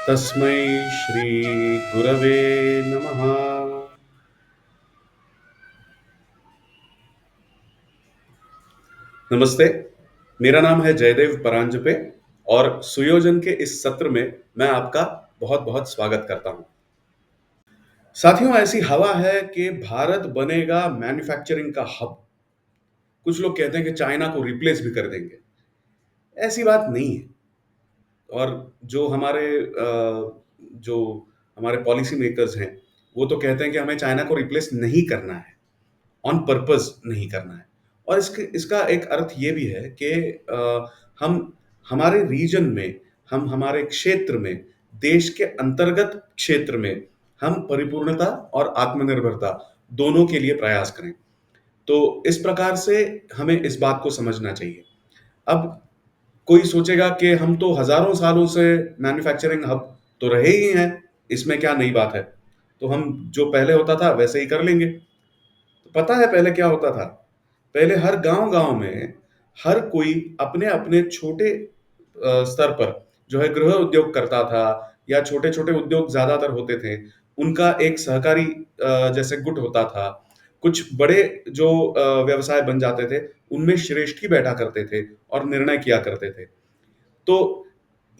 तस्मै श्रीगुरवे नमः। नमस्ते, मेरा नाम है जयदेव परांजपे और सुयोजन के इस सत्र में मैं आपका बहुत-बहुत स्वागत करता हूँ। साथियों, ऐसी हवा है कि भारत बनेगा मैन्युफैक्चरिंग का हब। कुछ लोग कहते हैं कि चाइना को रिप्लेस भी कर देंगे। ऐसी बात नहीं है। और जो हमारे पॉलिसी मेकर्स हैं, वो तो कहते हैं कि हमें चाइना को रिप्लेस नहीं करना है, ऑन पर्पस नहीं करना है। और इसका एक अर्थ ये भी है कि हम हमारे रीजन में, हम हमारे क्षेत्र में, देश के अंतर्गत क्षेत्र में हम परिपूर्णता और आत्मनिर्भरता दोनों के लिए प्रयास करें। तो इस प्रकार से हमें इस बात को समझना चाहिए। अब कोई सोचेगा कि हम तो हजारों सालों से मैन्युफैक्चरिंग हब तो रहे ही हैं, इसमें क्या नई बात है? तो हम जो पहले होता था वैसे ही कर लेंगे। तो पता है पहले क्या होता था? पहले हर गांव-गांव में हर कोई अपने-अपने छोटे स्तर पर जो है गृह उद्योग करता था या छोटे-छोटे उद्योग ज्यादातर होते थे। उनका एक सहकारी जैसे गुट होता था। कुछ बड़े जो व्यवसाय बन जाते थे, उनमें श्रेष्ठी बैठा करते थे और निर्णय किया करते थे। तो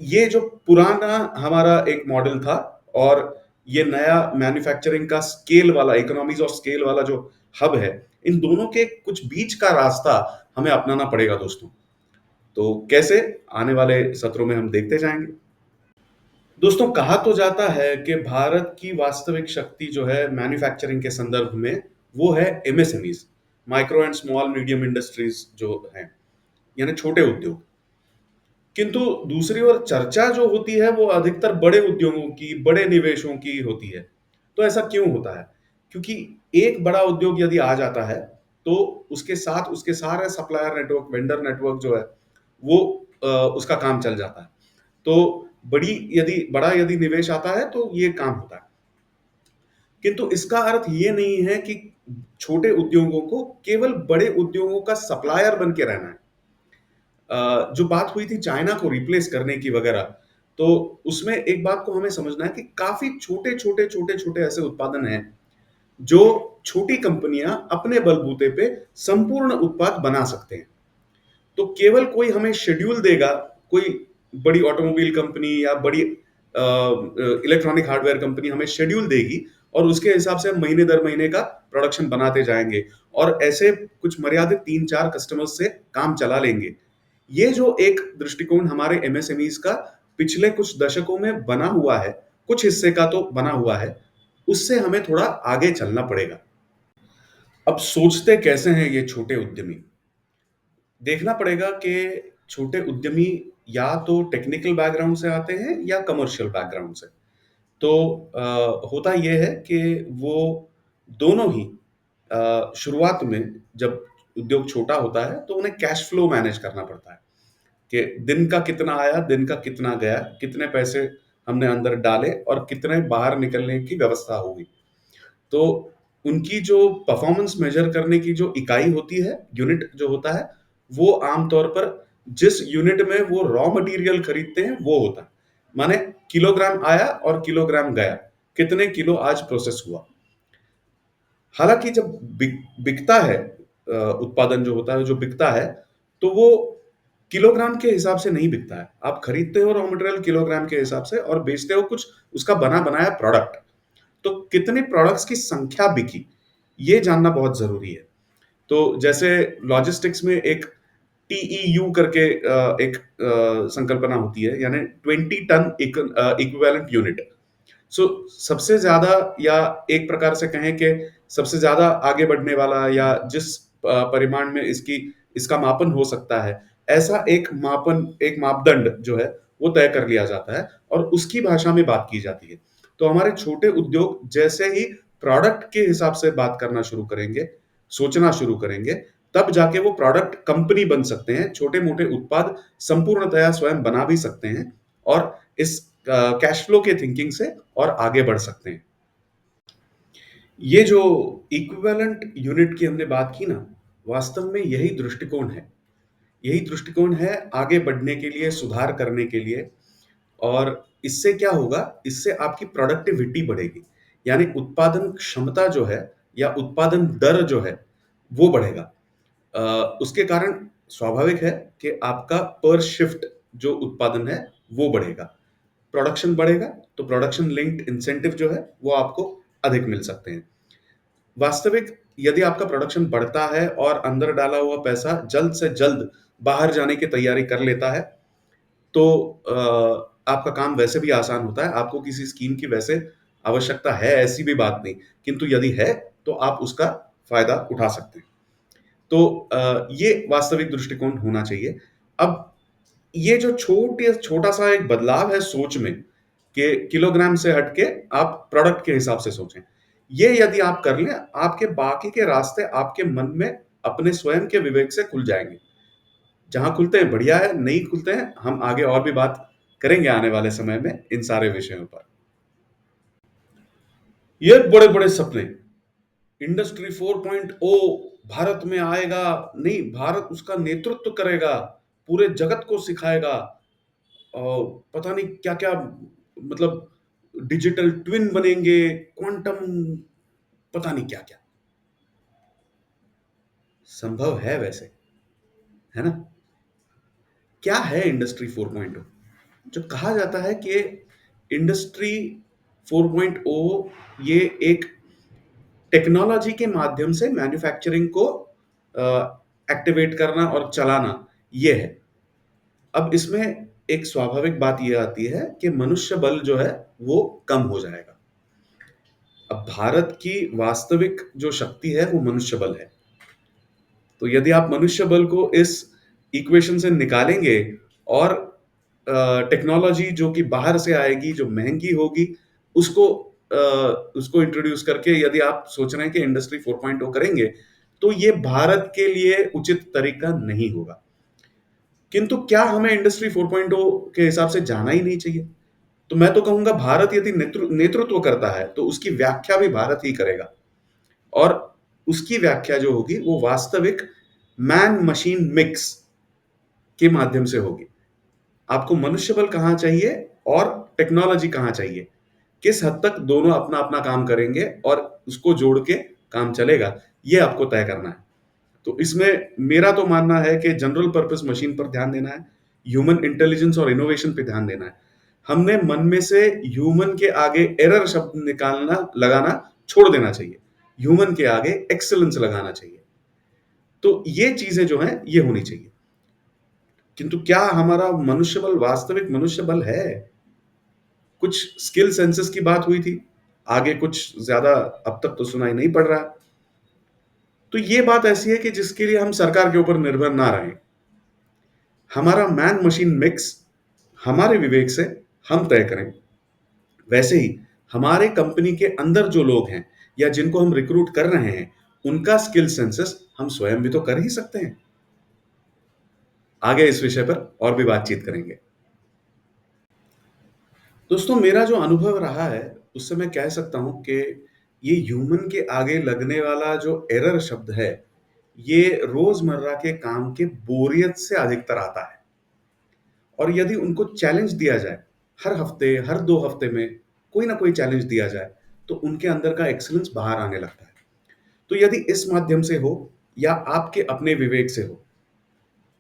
ये जो पुराना हमारा एक मॉडल था और ये नया मैन्युफैक्चरिंग का स्केल वाला, इकोनॉमीज ऑफ स्केल वाला जो हब है, इन दोनों के कुछ बीच का रास्ता हमें अपनाना पड़ेगा दोस्तों। तो कैसे? आने वाले सत्रों में हम देखते जाएंगे। दोस्तों, कहा तो जाता है कि भारत की वास्तविक शक्ति जो है मैन्युफैक्चरिंग के संदर्भ में, वो है MSMEs, micro and small medium industries जो हैं, यानी छोटे उद्योग। किंतु दूसरी ओर चर्चा जो होती है वो अधिकतर बड़े उद्योगों की, बड़े निवेशों की होती है। तो ऐसा क्यों होता है? क्योंकि एक बड़ा उद्योग यदि आ जाता है, तो उसके साथ उसके सारे सप्लायर नेटवर्क, वेंडर नेटवर्क जो है, वो उसका काम चल जाता है। तो बड़ा यदि निवेश आता है, तो ये काम होता है। किंतु इसका अर्थ ये नहीं है कि छोटे उद्योगों को केवल बड़े उद्योगों का सप्लायर बन के रहना है। जो बात हुई थी चाइना को रिप्लेस करने की वगैरह, तो उसमें एक बात को हमें समझना है कि काफी छोटे-छोटे ऐसे उत्पादन हैं, जो छोटी कंपनियां अपने बलबूते पे संपूर्ण उत्पाद बना सकते हैं। तो केवल कोई हमें शेड्यूल देगा, कोई बड़ी ऑटोमोबाइल कंपनी या बड़ी इलेक्ट्रॉनिक हार्डवेयर कंपनी हमें शेड्यूल देगी और उसके हिसाब से हम महीने दर महीने का प्रोडक्शन बनाते जाएंगे और ऐसे कुछ मर्यादित 3-4 कस्टमर्स से काम चला लेंगे। ये जो एक दृष्टिकोण हमारे एमएसएमईज का पिछले कुछ दशकों में बना हुआ है, कुछ हिस्से का तो बना हुआ है, उससे हमें थोड़ा आगे चलना पड़ेगा। अब सोचते कैसे हैं ये छोटे उद्यमी? देखना पड़ेगा कि छोटे उद्यमी या तो टेक्निकल बैकग्राउंड से आते हैं या कमर्शियल बैकग्राउंड से। तो होता ये है कि वो दोनों ही शुरुआत में जब उद्योग छोटा होता है, तो उन्हें कैश फ्लो मैनेज करना पड़ता है कि दिन का कितना आया, दिन का कितना गया, कितने पैसे हमने अंदर डाले और कितने बाहर निकलने की व्यवस्था होगी। तो उनकी जो परफॉर्मेंस मेजर करने की जो इकाई होती है, यूनिट जो होता है, वो आमतौर पर जिस यूनिट में वो रॉ मटेरियल खरीदते हैं, वो होता है। माने किलोग्राम आया और किलोग्राम गया, कितने किलो आज प्रोसेस हुआ। हालांकि जब बिकता है, उत्पादन जो होता है, जो बिकता है, तो वो किलोग्राम के हिसाब से नहीं बिकता है। आप खरीदते हो रॉ मटेरियल किलोग्राम के हिसाब से और बेचते हो कुछ उसका बना बनाया प्रोडक्ट। तो कितने प्रोडक्ट्स की संख्या बिकी, ये जानना बहुत जरूरी है। तो जैसे लॉजिस्टिक्स में एक टीईयू करके एक संकल्पना होती है, यानी 20 टन इक्विवेलेंट यूनिट। सो सबसे ज्यादा, या एक प्रकार से कहें कि सबसे ज्यादा आगे बढ़ने वाला, या जिस परिमाण में इसका मापन हो सकता है, ऐसा एक मापदंड जो है वो तय कर लिया जाता है और उसकी भाषा में बात की जाती है। तो हमारे छोटे उद्योग जैसे ही प्रोडक्ट के हिसाब से बात करना शुरू करेंगे, सोचना शुरू करेंगे, तब जाके वो प्रोडक्ट कंपनी बन सकते हैं। छोटे मोटे उत्पाद संपूर्णतया स्वयं बना भी सकते हैं और इस कैश फ्लो के थिंकिंग से और आगे बढ़ सकते हैं। ये जो इक्विवेलेंट यूनिट की हमने बात की ना, वास्तव में यही दृष्टिकोण है। यही दृष्टिकोण है आगे बढ़ने के लिए, सुधार करने के लिए। और इससे क्या होगा, इससे आपकी प्रोडक्टिविटी बढ़ेगी, यानी उत्पादन क्षमता जो है या उत्पादन दर जो है वो बढ़ेगा। उसके कारण स्वाभाविक है कि आपका पर शिफ्ट जो उत्पादन है वो बढ़ेगा। प्रोडक्शन बढ़ेगा तो प्रोडक्शन लिंक्ड इंसेंटिव जो है वो आपको अधिक मिल सकते हैं। वास्तविक यदि आपका प्रोडक्शन बढ़ता है और अंदर डाला हुआ पैसा जल्द से जल्द बाहर जाने की तैयारी कर लेता है, तो आपका काम वैसे भी आसान होता है। आपको किसी स्कीम की वैसे आवश्यकता है, ऐसी भी बात नहीं, किंतु यदि है तो आप उसका फायदा उठा सकते हैं। तो ये वास्तविक दृष्टिकोण होना चाहिए। अब ये जो छोटा सा एक बदलाव है सोच में, कि किलोग्राम से हटके आप प्रोडक्ट के हिसाब से सोचें, ये यदि आप कर लें, आपके बाकी के रास्ते आपके मन में अपने स्वयं के विवेक से खुल जाएंगे। जहां खुलते हैं बढ़िया है, नहीं खुलते हैं हम आगे और भी बात करेंगे आने वाले समय में इन सारे विषयों पर। ये बड़े बड़े सपने, इंडस्ट्री 4.0 भारत में आएगा, नहीं भारत उसका नेतृत्व करेगा, पूरे जगत को सिखाएगा, और पता नहीं क्या क्या, मतलब डिजिटल ट्विन बनेंगे, क्वांटम, पता नहीं क्या क्या। संभव है वैसे, है ना? क्या है इंडस्ट्री 4.0? जो कहा जाता है कि इंडस्ट्री 4.0 ये एक टेक्नोलॉजी के माध्यम से मैन्युफैक्चरिंग को एक्टिवेट करना और चलाना, ये है। अब इसमें एक स्वाभाविक बात ये आती है कि मनुष्य बल जो है वो कम हो जाएगा। अब भारत की वास्तविक जो शक्ति है वो मनुष्य बल है। तो यदि आप मनुष्य बल को इस इक्वेशन से निकालेंगे और टेक्नोलॉजी जो कि बाहर से आएगी, जो महंगी होगी, उसको उसको इंट्रोड्यूस करके यदि आप सोच रहे हैं कि इंडस्ट्री 4.0 करेंगे, तो ये भारत के लिए उचित तरीका नहीं होगा। किंतु क्या हमें इंडस्ट्री 4.0 के हिसाब से जाना ही नहीं चाहिए? तो मैं तो कहूंगा भारत यदि नेतृत्व करता है तो उसकी व्याख्या भी भारत ही करेगा, और उसकी व्याख्या जो होगी वो वास्तविक मैन मशीन मिक्स के माध्यम से होगी। आपको मनुष्य बल कहां चाहिए और टेक्नोलॉजी कहां चाहिए, किस हद तक दोनों अपना अपना काम करेंगे और उसको जोड़ के काम चलेगा, ये आपको तय करना है। तो इसमें मेरा तो मानना है कि जनरल पर्पस मशीन पर ध्यान देना है, ह्यूमन इंटेलिजेंस और इनोवेशन पे ध्यान देना है। हमने मन में से ह्यूमन के आगे एरर शब्द निकालना लगाना छोड़ देना चाहिए, ह्यूमन के आगे एक्सेलेंस लगाना चाहिए। तो ये चीजें जो हैं ये होनी चाहिए। किंतु क्या हमारा मनुष्य बल वास्तविक मनुष्य बल है? कुछ स्किल सेंसेस की बात हुई थी, आगे कुछ ज्यादा अब तक तो सुनाई नहीं पड़ रहा। तो ये बात ऐसी है कि जिसके लिए हम सरकार के ऊपर निर्भर ना रहें। हमारा मैन मशीन मिक्स हमारे विवेक से हम तय करें। वैसे ही हमारे कंपनी के अंदर जो लोग हैं या जिनको हम रिक्रूट कर रहे हैं, उनका स्किल सेंसेस हम स्वयं भी तो कर ही सकते हैं। आगे इस विषय पर और भी बातचीत करेंगे। दोस्तों, मेरा जो अनुभव रहा है उससे मैं कह सकता हूं कि ये ह्यूमन के आगे लगने वाला जो एरर शब्द है, ये रोजमर्रा के काम के बोरियत से अधिकतर आता है। और यदि उनको चैलेंज दिया जाए, हर हफ्ते हर 2 हफ्ते में कोई ना कोई चैलेंज दिया जाए, तो उनके अंदर का एक्सीलेंस बाहर आने लगता है। तो यदि इस माध्यम से हो या आपके अपने विवेक से हो,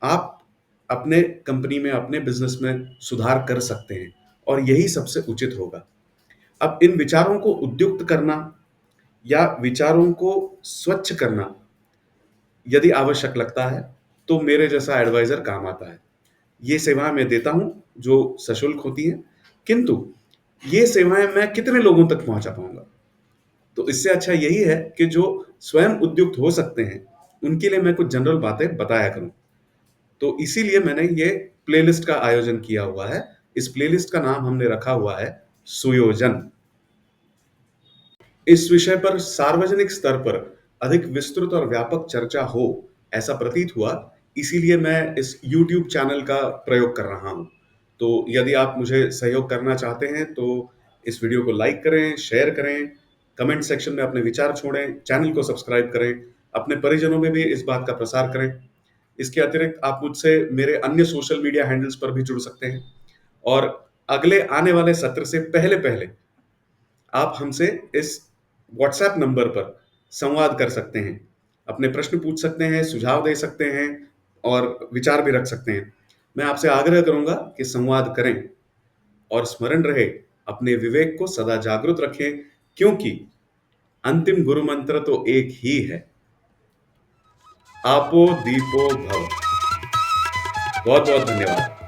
आप अपने कंपनी में अपने बिजनेस में सुधार कर सकते हैं, और यही सबसे उचित होगा। अब इन विचारों को उद्युक्त करना या विचारों को स्वच्छ करना यदि आवश्यक लगता है, तो मेरे जैसा एडवाइजर काम आता है। ये सेवाएं मैं देता हूं जो सशुल्क होती हैं, किंतु ये सेवाएं मैं कितने लोगों तक पहुंचा पाऊंगा? तो इससे अच्छा यही है कि जो स्वयं उद्युक्त हो सकते हैं उनके लिए मैं कुछ जनरल बातें बताया करूं। तो इसीलिए मैंने ये प्लेलिस्ट का आयोजन किया हुआ है। इस प्लेलिस्ट का नाम हमने रखा हुआ है सुयोजन। इस विषय पर सार्वजनिक स्तर पर अधिक विस्तृत और व्यापक चर्चा हो, ऐसा प्रतीत हुआ, इसीलिए मैं इस YouTube चैनल का प्रयोग कर रहा हूं। तो यदि आप मुझे सहयोग करना चाहते हैं तो इस वीडियो को लाइक करें, शेयर करें, कमेंट सेक्शन में अपने विचार छोड़ें, चैनल को सब्सक्राइब करें, अपने परिजनों में भी इस बात का प्रसार करें। इसके अतिरिक्त आप मुझसे मेरे अन्य सोशल मीडिया हैंडल्स पर भी जुड़ सकते हैं, और अगले आने वाले सत्र से पहले-पहले आप हमसे इस व्हाट्सएप नंबर पर संवाद कर सकते हैं। अपने प्रश्न पूछ सकते हैं, सुझाव दे सकते हैं और विचार भी रख सकते हैं। मैं आपसे आग्रह करूँगा कि संवाद करें और स्मरण रहे, अपने विवेक को सदा जागृत रखें, क्योंकि अंतिम गुरु मंत्र तो एक ही है, आपो दीपो भव। बहुत-बहुत धन्यवाद।